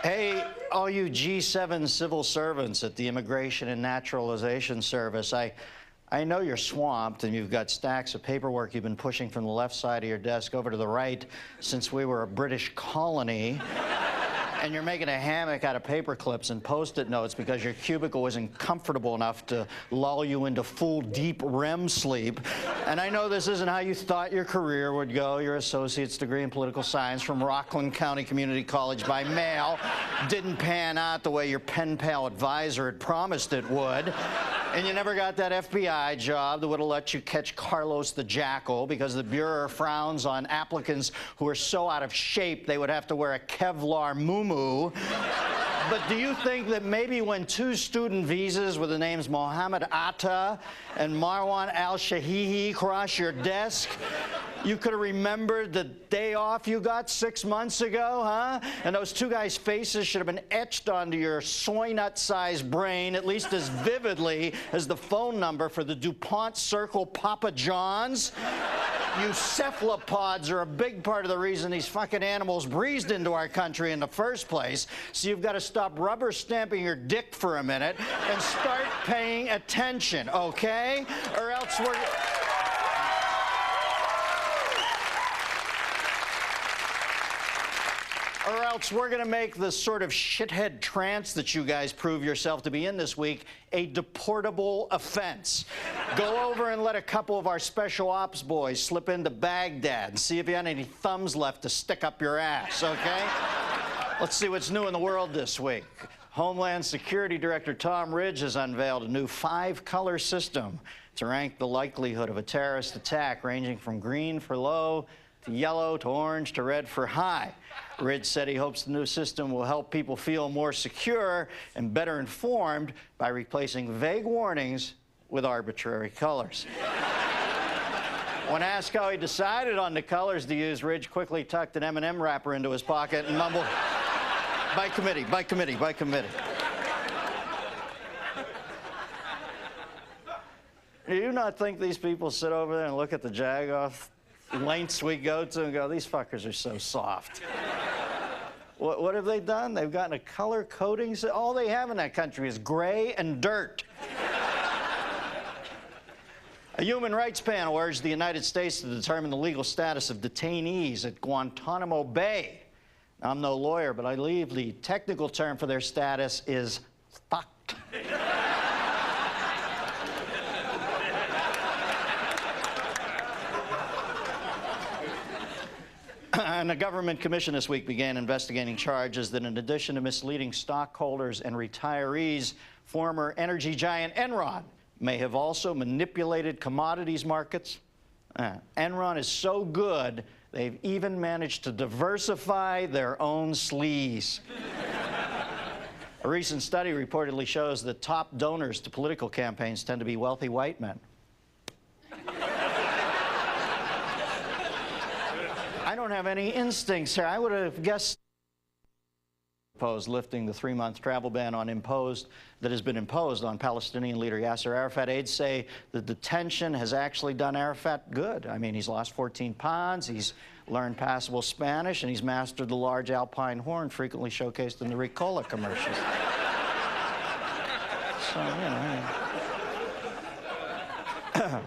Hey, all you G7 civil servants at the Immigration and Naturalization Service, I know you're swamped and you've got stacks of paperwork you've been pushing from the left side of your desk over to the right since we were a British colony. And you're making a hammock out of paper clips and Post-it notes because your cubicle isn't comfortable enough to lull you into full, deep REM sleep. And I know this isn't how you thought your career would go. Your associate's degree in political science from Rockland County Community College by mail didn't pan out the way your pen pal advisor had promised it would. And you never got that FBI job that would have let you catch Carlos the Jackal because the Bureau frowns on applicants who are so out of shape they would have to wear a Kevlar muumuu. But do you think that maybe when 2 student visas with the names Mohammed Atta and Marwan al-Shahihi cross your desk, you could have remembered the day off you got 6 months ago, huh? And those 2 guys' faces should have been etched onto your soy nut-sized brain at least as vividly as the phone number for the DuPont Circle Papa John's. You cephalopods are a big part of the reason these fucking animals breezed into our country in the first place. So you've got to stop rubber stamping your dick for a minute and start paying attention, okay? Or else we're going to make the sort of shithead trance that you guys prove yourself to be in this week a deportable offense. Go over and let a couple of our special ops boys slip into Baghdad and see if you had any thumbs left to stick up your ass, okay? Let's see what's new in the world this week. Homeland Security Director Tom Ridge has unveiled a new 5-color system to rank the likelihood of a terrorist attack, ranging from green for low to yellow to orange to red for high. Ridge said he hopes the new system will help people feel more secure and better informed by replacing vague warnings with arbitrary colors. When asked how he decided on the colors to use, Ridge quickly tucked an M&M wrapper into his pocket and mumbled, "By committee, by committee, by committee." Do you not think these people sit over there and look at the jag-off lengths we go to and go, these fuckers are so soft? What have they done? They've gotten a color coding. All they have in that country is gray and dirt. A human rights panel urged the United States to determine the legal status of detainees at Guantanamo Bay. Now, I'm no lawyer, but I believe the technical term for their status is fucked. And a government commission this week began investigating charges that, in addition to misleading stockholders and retirees, former energy giant Enron may have also manipulated commodities markets. Enron is so good, they've even managed to diversify their own sleaze. A recent study reportedly shows that top donors to political campaigns tend to be wealthy white men. I don't have any instincts here. I would have guessed lifting the 3-month travel ban that has been imposed on Palestinian leader Yasser Arafat. Aides say the detention has actually done Arafat good. I mean, he's lost 14 pounds, he's learned passable Spanish, and he's mastered the large alpine horn frequently showcased in the Ricola commercials. So, you know.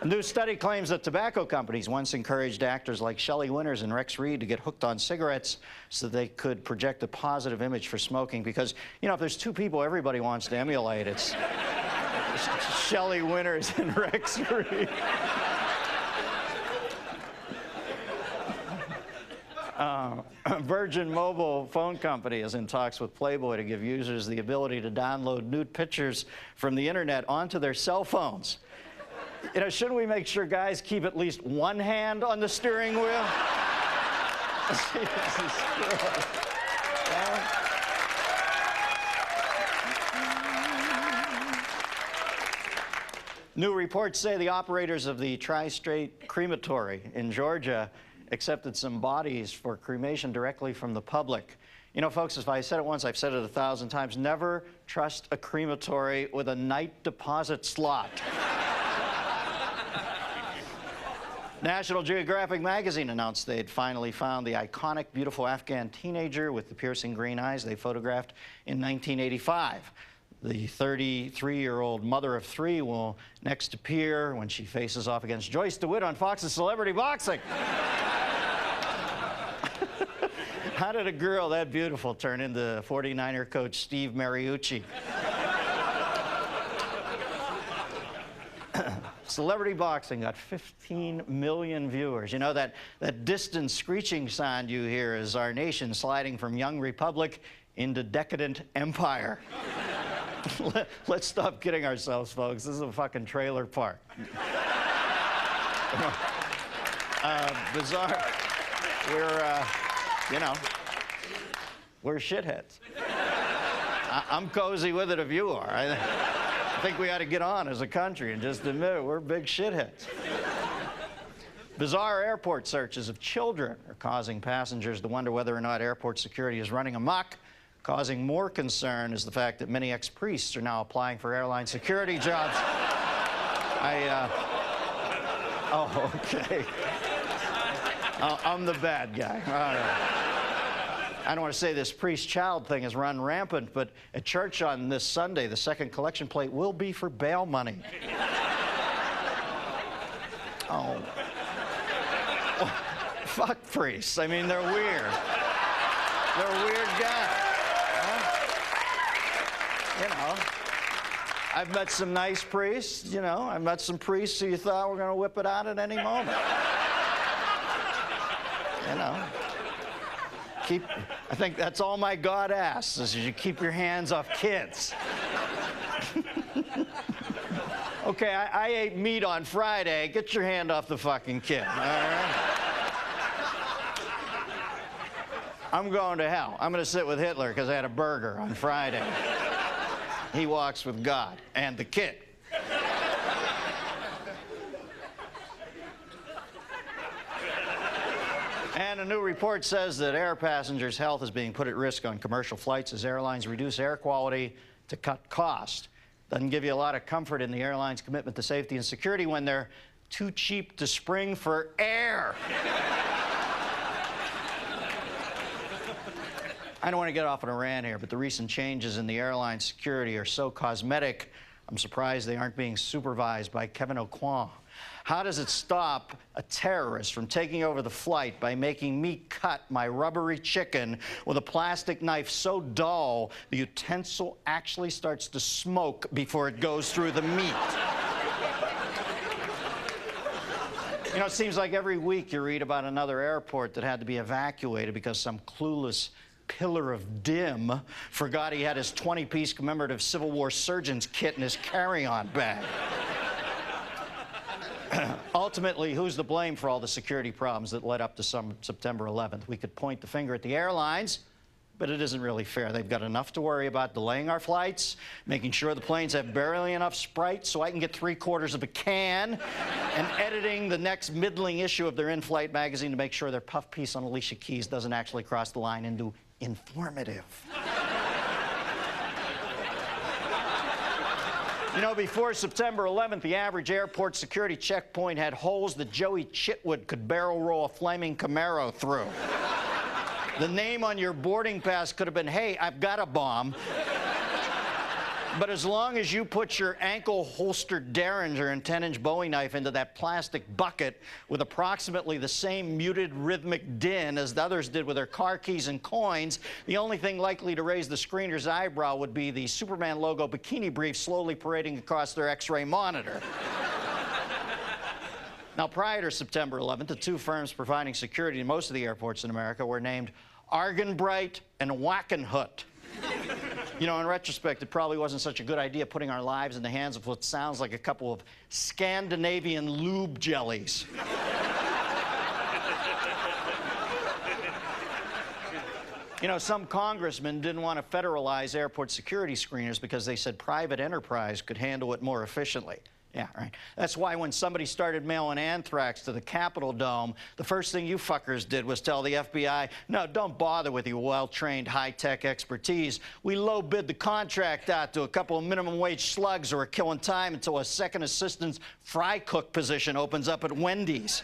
A new study claims that tobacco companies once encouraged actors like Shelley Winters and Rex Reed to get hooked on cigarettes so they could project a positive image for smoking because, you know, if there's 2 people everybody wants to emulate, it's Shelley Winters and Rex Reed. Virgin Mobile phone company is in talks with Playboy to give users the ability to download nude pictures from the internet onto their cell phones. You know, shouldn't we make sure guys keep at least one hand on the steering wheel? New reports say the operators of the Tri-State Crematory in Georgia accepted some bodies for cremation directly from the public. You know, folks, if I said it once, I've said it 1,000 times, never trust a crematory with a night deposit slot. National Geographic magazine announced they had finally found the iconic, beautiful Afghan teenager with the piercing green eyes they photographed in 1985. The 33-year-old mother of three will next appear when she faces off against Joyce DeWitt on Fox's Celebrity Boxing. How did a girl that beautiful turn into 49er coach Steve Mariucci? Celebrity Boxing got 15 million viewers. You know, that distant screeching sound you hear is our nation sliding from young republic into decadent empire. Let's stop kidding ourselves, folks. This is a fucking trailer park. Bizarre. We're shitheads. I'm cozy with it if you are. I think we ought to get on as a country and just admit it. We're big shitheads. Bizarre airport searches of children are causing passengers to wonder whether or not airport security is running amok. Causing more concern is the fact that many ex-priests are now applying for airline security jobs. Oh, okay. I'm the bad guy. All right. I don't want to say this priest-child thing has run rampant, but at church on this Sunday, the second collection plate will be for bail money. Oh. Fuck priests. I mean, they're weird. They're weird guys. You know, I've met some nice priests, you know. I've met some priests who you thought were going to whip it out at any moment. You know. I think that's all my God asks, is you keep your hands off kids. Okay, I ate meat on Friday. Get your hand off the fucking kid, all right? I'm going to hell. I'm going to sit with Hitler because I had a burger on Friday. He walks with God and the kid. And a new report says that air passengers' health is being put at risk on commercial flights as airlines reduce air quality to cut cost. Doesn't give you a lot of comfort in the airline's commitment to safety and security when they're too cheap to spring for air. I don't want to get off on a rant here, but the recent changes in the airline security are so cosmetic, I'm surprised they aren't being supervised by Kevin Aucoin. How does it stop a terrorist from taking over the flight by making me cut my rubbery chicken with a plastic knife so dull the utensil actually starts to smoke before it goes through the meat? You know, it seems like every week you read about another airport that had to be evacuated because some clueless pillar of dim forgot he had his 20-piece commemorative Civil War surgeon's kit in his carry-on bag. Ultimately, who's to blame for all the security problems that led up to September 11th? We could point the finger at the airlines, but it isn't really fair. They've got enough to worry about delaying our flights, making sure the planes have barely enough Sprite so I can get 3/4 of a can, and editing the next middling issue of their in-flight magazine to make sure their puff piece on Alicia Keys doesn't actually cross the line into informative. You know, before September 11th, the average airport security checkpoint had holes that Joey Chitwood could barrel roll a flaming Camaro through. The name on your boarding pass could have been, "Hey, I've got a bomb." But as long as you put your ankle-holstered Derringer and 10-inch Bowie knife into that plastic bucket with approximately the same muted rhythmic din as the others did with their car keys and coins, the only thing likely to raise the screener's eyebrow would be the Superman logo bikini brief slowly parading across their X-ray monitor. Now, prior to September 11th, the two firms providing security in most of the airports in America were named Argenbright and Wackenhut. You know, in retrospect, it probably wasn't such a good idea putting our lives in the hands of what sounds like a couple of Scandinavian lube jellies. You know, some congressmen didn't want to federalize airport security screeners because they said private enterprise could handle it more efficiently. Yeah, right. That's why when somebody started mailing anthrax to the Capitol Dome, the first thing you fuckers did was tell the FBI, no, don't bother with your well-trained, high-tech expertise. We low-bid the contract out to a couple of minimum-wage slugs who are killing time until a second assistant's fry cook position opens up at Wendy's.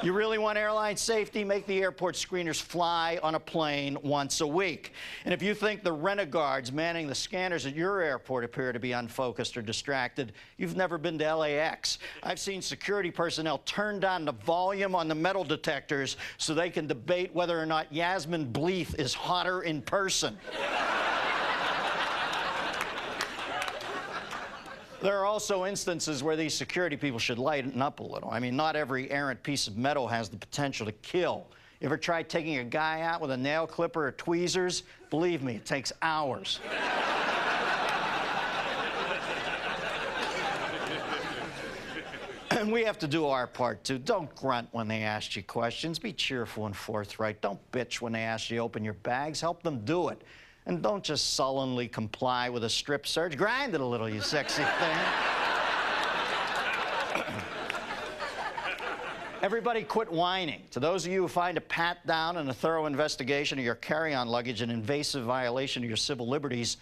You really want airline safety? Make the airport screeners fly on a plane once a week. And if you think the renegards manning the scanners at your airport appear to be unfocused or distracted, you've never been to LAX. I've seen security personnel turn down the volume on the metal detectors so they can debate whether or not Yasmin Bleeth is hotter in person. There are also instances where these security people should lighten up a little. I mean, not every errant piece of metal has the potential to kill. You ever tried taking a guy out with a nail clipper or tweezers? Believe me, it takes hours. And we have to do our part, too. Don't grunt when they ask you questions. Be cheerful and forthright. Don't bitch when they ask you to open your bags. Help them do it. And don't just sullenly comply with a strip search. Grind it a little, you sexy thing. Everybody quit whining. To those of you who find a pat-down and a thorough investigation of your carry-on luggage an invasive violation of your civil liberties,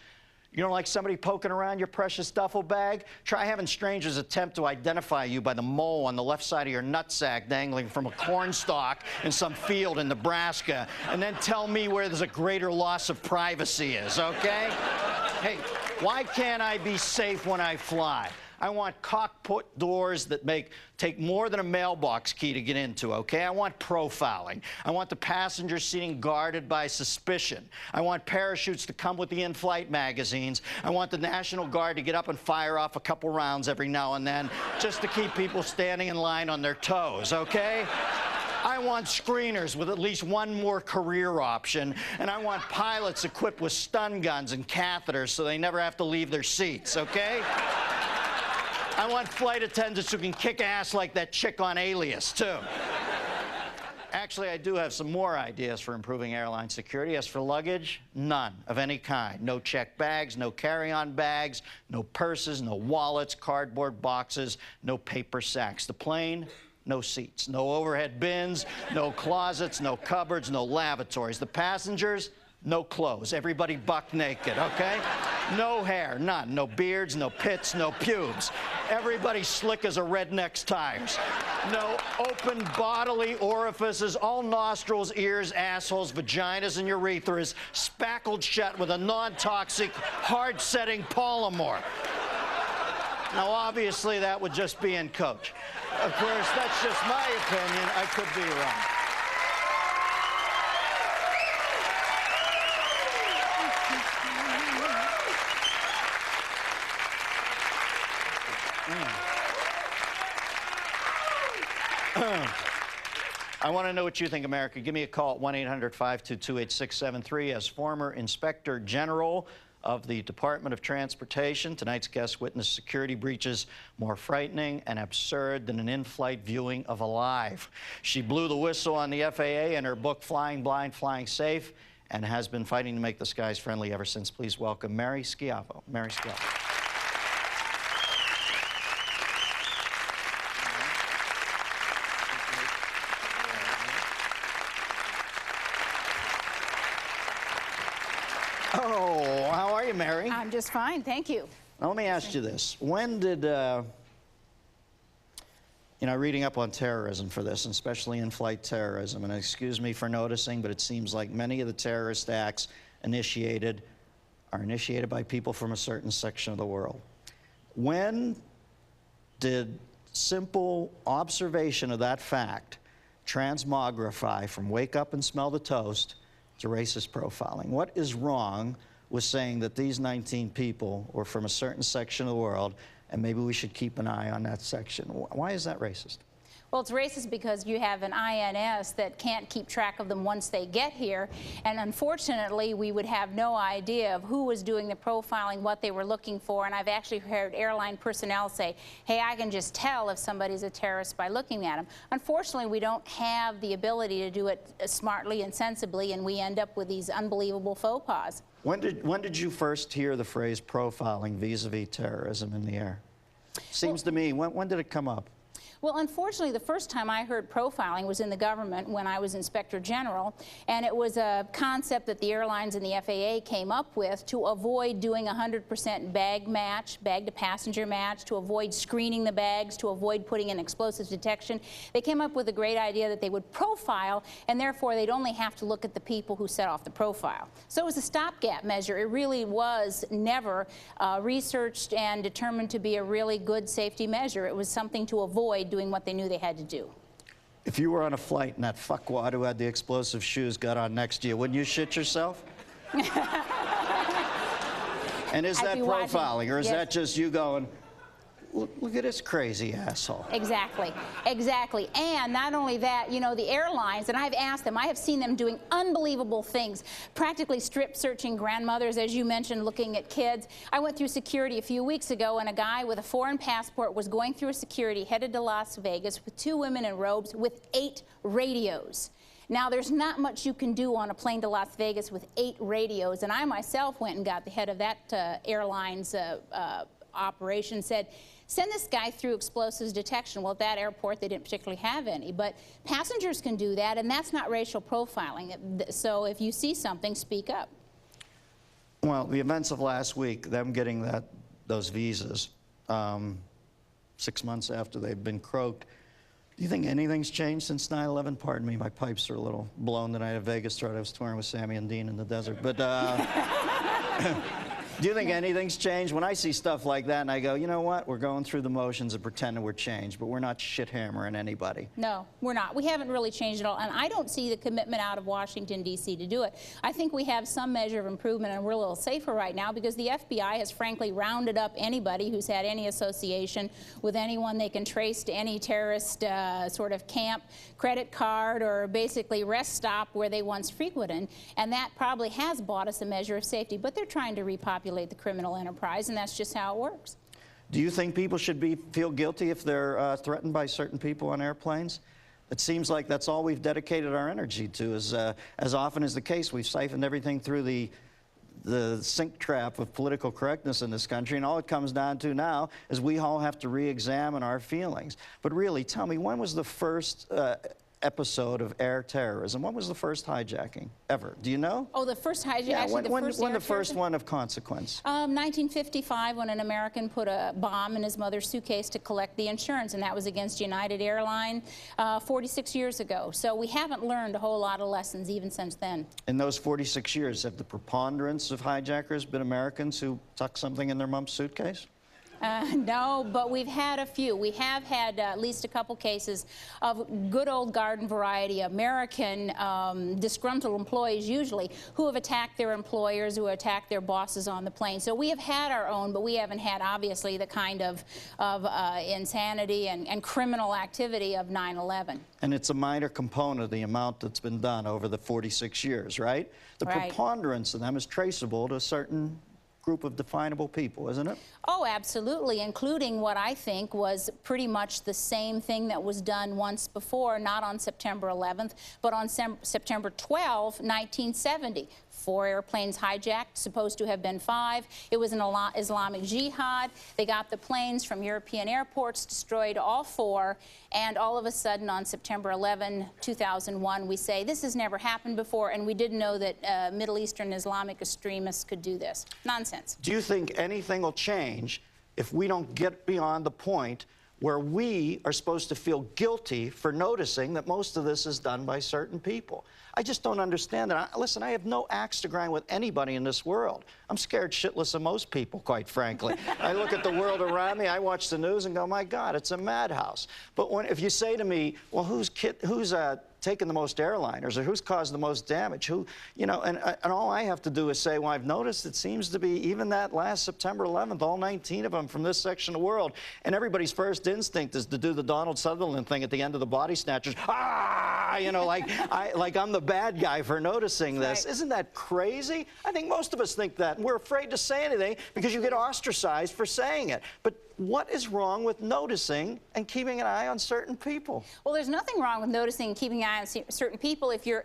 you don't like somebody poking around your precious duffel bag? Try having strangers attempt to identify you by the mole on the left side of your nutsack dangling from a corn stalk in some field in Nebraska, and then tell me where there's a greater loss of privacy is, okay? Hey, why can't I be safe when I fly? I want cockpit doors that take more than a mailbox key to get into, okay? I want profiling. I want the passenger seating guarded by suspicion. I want parachutes to come with the in-flight magazines. I want the National Guard to get up and fire off a couple rounds every now and then just to keep people standing in line on their toes, okay? I want screeners with at least one more career option, and I want pilots equipped with stun guns and catheters so they never have to leave their seats, okay? I want flight attendants who can kick ass like that chick on Alias, too. Actually, I do have some more ideas for improving airline security. As for luggage, none of any kind. No checked bags, no carry-on bags, no purses, no wallets, cardboard boxes, no paper sacks. The plane, no seats, no overhead bins, no closets, no cupboards, no lavatories. The passengers, no clothes. Everybody buck naked, okay? No hair, none. No beards, no pits, no pubes. Everybody slick as a redneck's tires. No open bodily orifices, all nostrils, ears, assholes, vaginas, and urethras spackled shut with a non-toxic, hard-setting polymer. Now, obviously, that would just be in coach. Of course, that's just my opinion. I could be wrong. I want to know what you think, America. Give me a call at 1-800-522-8673. As former Inspector General of the Department of Transportation, tonight's guest witnessed security breaches more frightening and absurd than an in-flight viewing of Alive. She blew the whistle on the FAA in her book, Flying Blind, Flying Safe, and has been fighting to make the skies friendly ever since. Please welcome Mary Schiavo. Mary Schiavo. Oh, how are you, Mary? I'm just fine, thank you. Now, let me ask you this. When did, reading up on terrorism for this, and especially in-flight terrorism, and excuse me for noticing, but it seems like many of the terrorist acts are initiated by people from a certain section of the world. When did simple observation of that fact transmogrify from wake up and smell the toast to racist profiling? What is wrong with saying that these 19 people were from a certain section of the world, and maybe we should keep an eye on that section? Why is that racist? Well, it's racist because you have an INS that can't keep track of them once they get here, and unfortunately, we would have no idea of who was doing the profiling, what they were looking for, and I've actually heard airline personnel say, hey, I can just tell if somebody's a terrorist by looking at them. Unfortunately, we don't have the ability to do it smartly and sensibly, and we end up with these unbelievable faux pas. When did you first hear the phrase profiling vis-a-vis terrorism in the air? Seems to me, when did it come up? Well, unfortunately, the first time I heard profiling was in the government when I was Inspector General, and it was a concept that the airlines and the FAA came up with to avoid doing 100% bag-to-passenger match, to avoid screening the bags, to avoid putting in explosives detection. They came up with a great idea that they would profile, and therefore they'd only have to look at the people who set off the profile. So it was a stopgap measure. It really was never researched and determined to be a really good safety measure. It was something to avoid doing what they knew they had to do. If you were on a flight and that fuckwad who had the explosive shoes got on next to you, wouldn't you shit yourself? And is that profiling, or is that just you going, look at this crazy asshole? Exactly, exactly. And not only that, you know, the airlines, and I've asked them, I have seen them doing unbelievable things, practically strip searching grandmothers, as you mentioned, looking at kids. I went through security a few weeks ago, and a guy with a foreign passport was going through security, headed to Las Vegas with 2 women in robes with 8 radios. Now, there's not much you can do on a plane to Las Vegas with 8 radios, and I myself went and got the head of that airline's operation, said, send this guy through explosives detection. Well, at that airport, they didn't particularly have any. But passengers can do that, and that's not racial profiling. So if you see something, speak up. Well, the events of last week, them getting those visas 6 months after they've been croaked, do you think anything's changed since 9/11? Pardon me, my pipes are a little blown the night of Vegas throat. I was touring with Sammy and Dean in the desert. But do you think anything's changed? When I see stuff like that and I go, you know what, we're going through the motions and pretending we're changed, but we're not shit-hammering anybody. No, we're not. We haven't really changed at all. And I don't see the commitment out of Washington, D.C. to do it. I think we have some measure of improvement, and we're a little safer right now because the FBI has frankly rounded up anybody who's had any association with anyone they can trace to any terrorist sort of camp, credit card, or basically rest stop where they once frequented. And that probably has bought us a measure of safety, but they're trying to repopulate the criminal enterprise, and that's just how it works. Do you think people should feel guilty if they're threatened by certain people on airplanes? It seems like that's all we've dedicated our energy to. As often is the case, we've siphoned everything through the sink trap of political correctness in this country, and all it comes down to now is we all have to re-examine our feelings. But really, tell me, when was the first episode of air terrorism? When was the first hijacking ever? Do you know? Oh, the first hijacking? Yeah, actually, when the first one of consequence? 1955, when an American put a bomb in his mother's suitcase to collect the insurance, and that was against United Airline 46 years ago. So we haven't learned a whole lot of lessons even since then. In those 46 years, have the preponderance of hijackers been Americans who tuck something in their mom's suitcase? No, but we've had a few. We have had at least a couple cases of good old garden variety American disgruntled employees usually who have attacked their employers, who attacked their bosses on the plane. So we have had our own, but we haven't had obviously the kind of insanity and criminal activity of 9/11. And it's a minor component of the amount that's been done over the 46 years, right? The preponderance of them is traceable to a certain group of definable people, isn't it? Oh, absolutely, including what I think was pretty much the same thing that was done once before, not on September 11th, but on September 12, 1970. 4 airplanes hijacked, supposed to have been 5. It was an Islamic jihad. They got the planes from European airports, destroyed all 4, and all of a sudden on September 11, 2001, we say, this has never happened before, and we didn't know that Middle Eastern Islamic extremists could do this. Nonsense. Do you think anything will change if we don't get beyond the point where we are supposed to feel guilty for noticing that most of this is done by certain people? I just don't understand that. Listen, I have no axe to grind with anybody in this world. I'm scared shitless of most people, quite frankly. I look at the world around me, I watch the news and go, my God, it's a madhouse. But if you say to me, well, who's taken the most airliners, or who's caused the most damage, who, you know, and all I have to do is say, well, I've noticed it seems to be even that last September 11th, all 19 of them from this section of the world, and everybody's first instinct is to do the Donald Sutherland thing at the end of the Body Snatchers, you know, like I'm the bad guy for noticing this. Right. Isn't that crazy? I think most of us think that, and we're afraid to say anything because you get ostracized for saying it. But what is wrong with noticing and keeping an eye on certain people? Well, there's nothing wrong with noticing and keeping an eye on certain people if you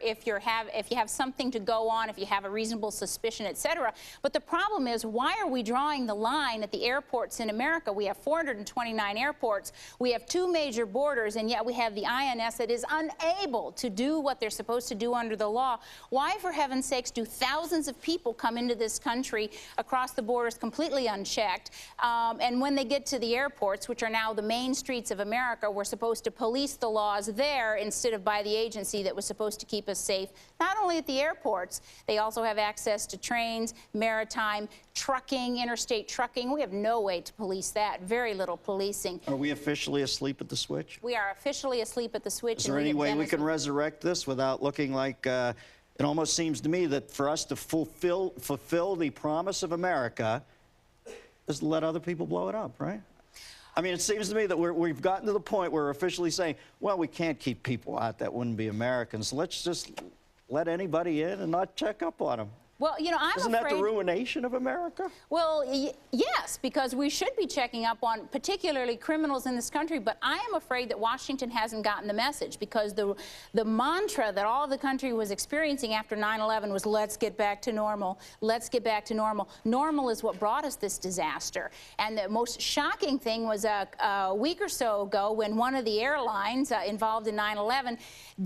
have something to go on, if you have a reasonable suspicion, etc. But the problem is, why are we drawing the line at the airports in America? We have 429 airports, we have 2 major borders, and yet we have the INS that is unable to do what they're supposed to do under the law. Why, for heaven's sakes, do thousands of people come into this country across the borders completely unchecked? And when they get to the airports, which are now the main streets of America, we're supposed to police the laws there instead of by the agency that was supposed to keep us safe, not only at the airports. They also have access to trains, maritime, trucking, interstate trucking. We have no way to police that, very little policing. Are we officially asleep at the switch? We are officially asleep at the switch. Is there any way we can resurrect this without looking like, it almost seems to me that for us to fulfill the promise of America, is to let other people blow it up, right? I mean, it seems to me that we've gotten to the point where we're officially saying, well, we can't keep people out that wouldn't be Americans. Let's just let anybody in and not check up on them. Well, you know, Isn't that the ruination of America? Well, yes, because we should be checking up on particularly criminals in this country, but I am afraid that Washington hasn't gotten the message, because the mantra that all the country was experiencing after 9/11 was, let's get back to normal, let's get back to normal. Normal is what brought us this disaster. And the most shocking thing was a week or so ago when one of the airlines involved in 9/11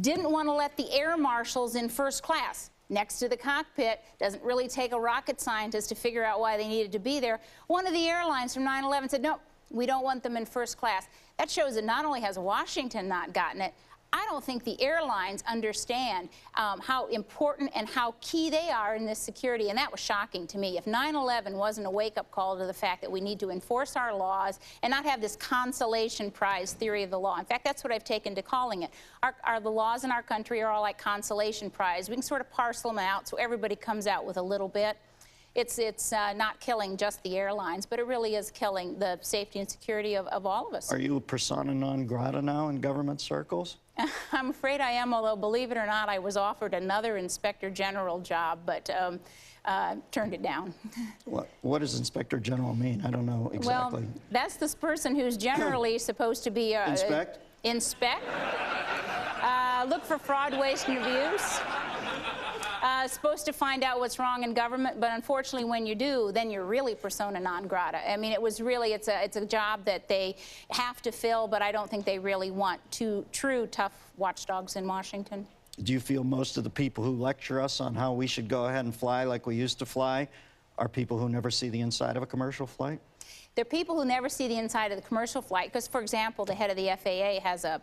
didn't want to let the air marshals in first class. Next to the cockpit. Doesn't really take a rocket scientist to figure out why they needed to be there. One of the airlines from 9/11 said, no, we don't want them in first class. That shows that not only has Washington not gotten it, I don't think the airlines understand how important and how key they are in this security, and that was shocking to me. If 9/11 wasn't a wake-up call to the fact that we need to enforce our laws and not have this consolation prize theory of the law. In fact, that's what I've taken to calling it. The laws in our country are all like consolation prize. We can sort of parcel them out so everybody comes out with a little bit. It's not killing just the airlines, but it really is killing the safety and security of all of us. Are you a persona non grata now in government circles? I'm afraid I am, although, believe it or not, I was offered another Inspector General job, but turned it down. What does Inspector General mean? I don't know exactly. Well, that's this person who's generally supposed to be... Inspect? Inspect. Look for fraud, waste, and abuse. Supposed to find out what's wrong in government, but unfortunately when you do, then you're really persona non grata. I mean, it's a job that they have to fill, but I don't think they really want true tough watchdogs in Washington. Do you feel most of the people who lecture us on how we should go ahead and fly like we used to fly are people who never see the inside of a commercial flight? There are people who never see the inside of the commercial flight, because, for example, the head of the FAA has a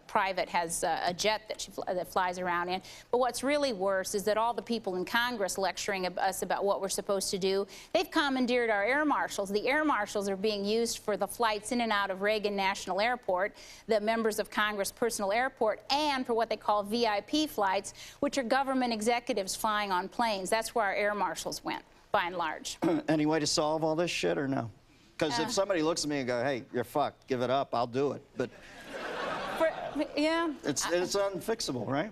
jet that flies around in. But what's really worse is that all the people in Congress lecturing us about what we're supposed to do, they've commandeered our air marshals. The air marshals are being used for the flights in and out of Reagan National Airport, the members of Congress personal airport, and for what they call VIP flights, which are government executives flying on planes. That's where our air marshals went, by and large. Any way to solve all this shit, or no? Because if somebody looks at me and goes, hey, you're fucked, give it up, I'll do it. But yeah. It's unfixable, right?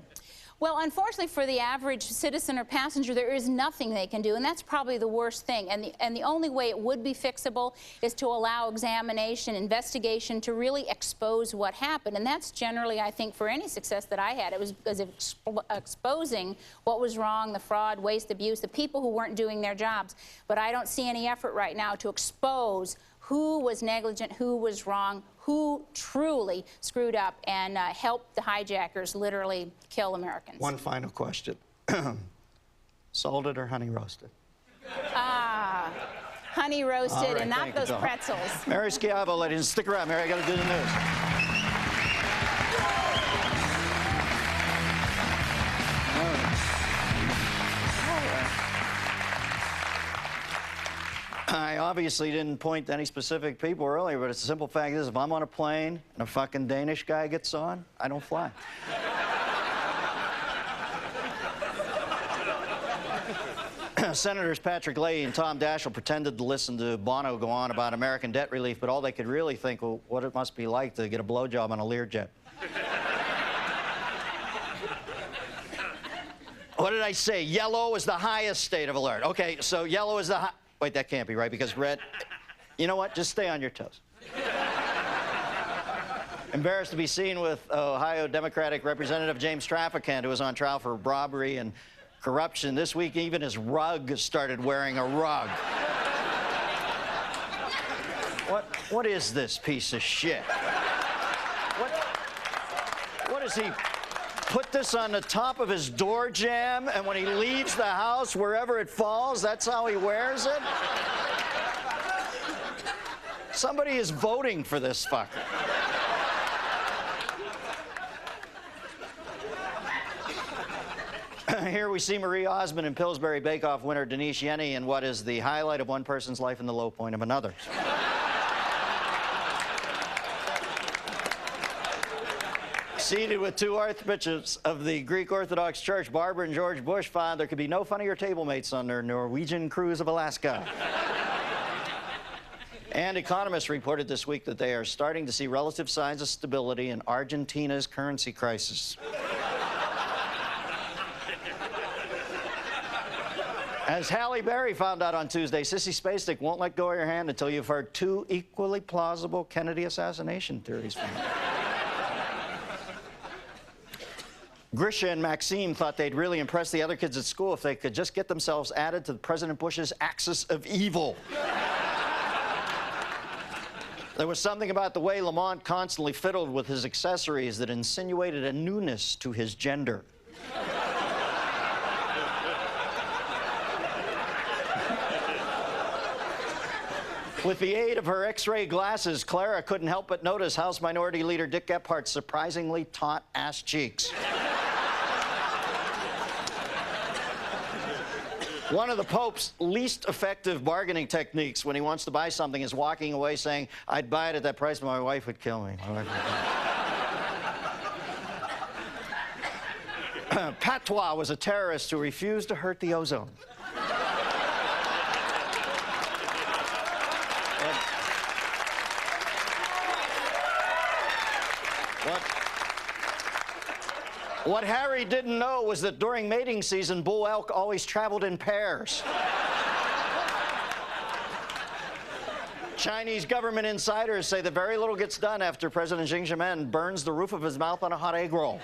Well, unfortunately for the average citizen or passenger, there is nothing they can do, and that's probably the worst thing. And the only way it would be fixable is to allow examination, investigation to really expose what happened. And that's generally, I think, for any success that I had, it was exposing what was wrong, the fraud, waste, abuse, the people who weren't doing their jobs. But I don't see any effort right now to expose who was negligent, who was wrong, who truly screwed up and helped the hijackers literally kill Americans. One final question. Salted or honey roasted? Honey roasted, right, and not those pretzels. Mary Schiavo, ladies, stick around, Mary, I gotta do the news. I obviously didn't point to any specific people earlier, but it's the simple fact is, if I'm on a plane and a fucking Danish guy gets on, I don't fly. Senators Patrick Leahy and Tom Daschle pretended to listen to Bono go on about American debt relief, but all they could really think was what it must be like to get a blowjob on a Learjet. What did I say? Yellow is the highest state of alert. Okay, so yellow is the high... Wait, that can't be right, because red... You know what? Just stay on your toes. Embarrassed to be seen with Ohio Democratic Representative James Traficant, who was on trial for robbery and corruption. This week, even his rug started wearing a rug. What is this piece of shit? What does he put this on the top of his door jamb, and when he leaves the house, wherever it falls, that's how he wears it? Somebody is voting for this fucker. Here we see Marie Osmond and Pillsbury Bake Off winner Denise Yenny in what is the highlight of one person's life and the low point of another's. Seated with two archbishops of the Greek Orthodox Church, Barbara and George Bush, found there could be no funnier table mates on their Norwegian cruise of Alaska. And economists reported this week that they are starting to see relative signs of stability in Argentina's currency crisis. As Halle Berry found out on Tuesday, Sissy Spacek won't let go of your hand until you've heard two equally plausible Kennedy assassination theories from her. Grisha and Maxime thought they'd really impress the other kids at school if they could just get themselves added to President Bush's axis of evil. There was something about the way Lamont constantly fiddled with his accessories that insinuated a newness to his gender. With the aid of her X-ray glasses, Clara couldn't help but notice House Minority Leader Dick Gephardt's surprisingly taut ass cheeks. One of the Pope's least effective bargaining techniques when he wants to buy something is walking away saying, "I'd buy it at that price, but my wife would kill me." Patois was a terrorist who refused to hurt the ozone. What Harry didn't know was that during mating season, bull elk always traveled in pairs. Chinese government insiders say that very little gets done after President Xi Jinping burns the roof of his mouth on a hot egg roll.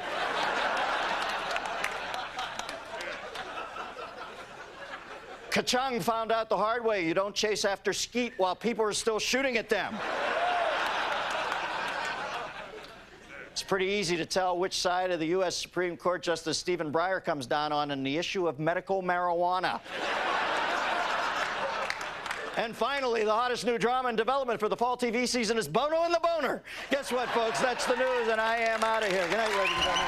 Kachung found out the hard way. You don't chase after skeet while people are still shooting at them. It's pretty easy to tell which side of the U.S. Supreme Court Justice Stephen Breyer comes down on in the issue of medical marijuana. And finally, the hottest new drama in development for the fall TV season is Bono and the Boner. Guess what, folks? That's the news, and I am out of here. Good night, ladies and gentlemen.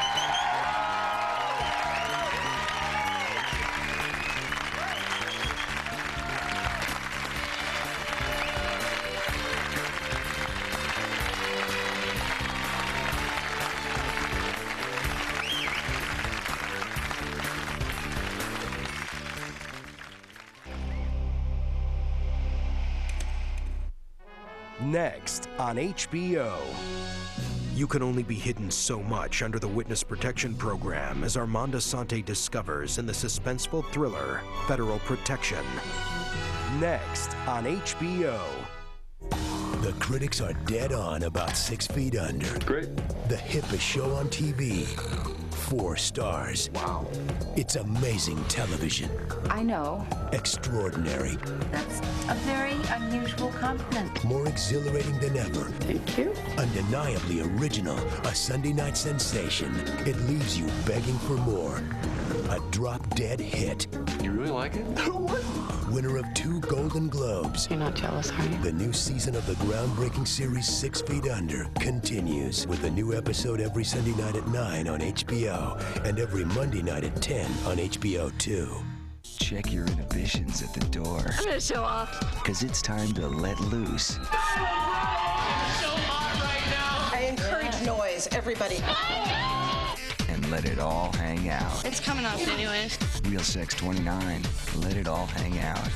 Next on HBO. You can only be hidden so much under the witness protection program, as Armanda Sante discovers in the suspenseful thriller Federal Protection. Next on HBO. The critics are dead on about 6 Feet Under. Great. The hippest show on TV. 4 stars. Wow. It's amazing television. I know. Extraordinary. That's a very unusual compliment. More exhilarating than ever. Thank you. Undeniably original. A Sunday night sensation. It leaves you begging for more. A drop-dead hit. You really like it? What? Winner of 2 Golden Globes. You're not jealous, are you? The new season of the groundbreaking series 6 Feet Under continues with a new episode every Sunday night at 9 on HBO and every Monday night at 10 on HBO 2. Check your inhibitions at the door. I'm gonna show off. Because it's time to let loose. I encourage noise, everybody. And let it all hang out. It's coming up anyways. Real Sex 29. Let it all hang out.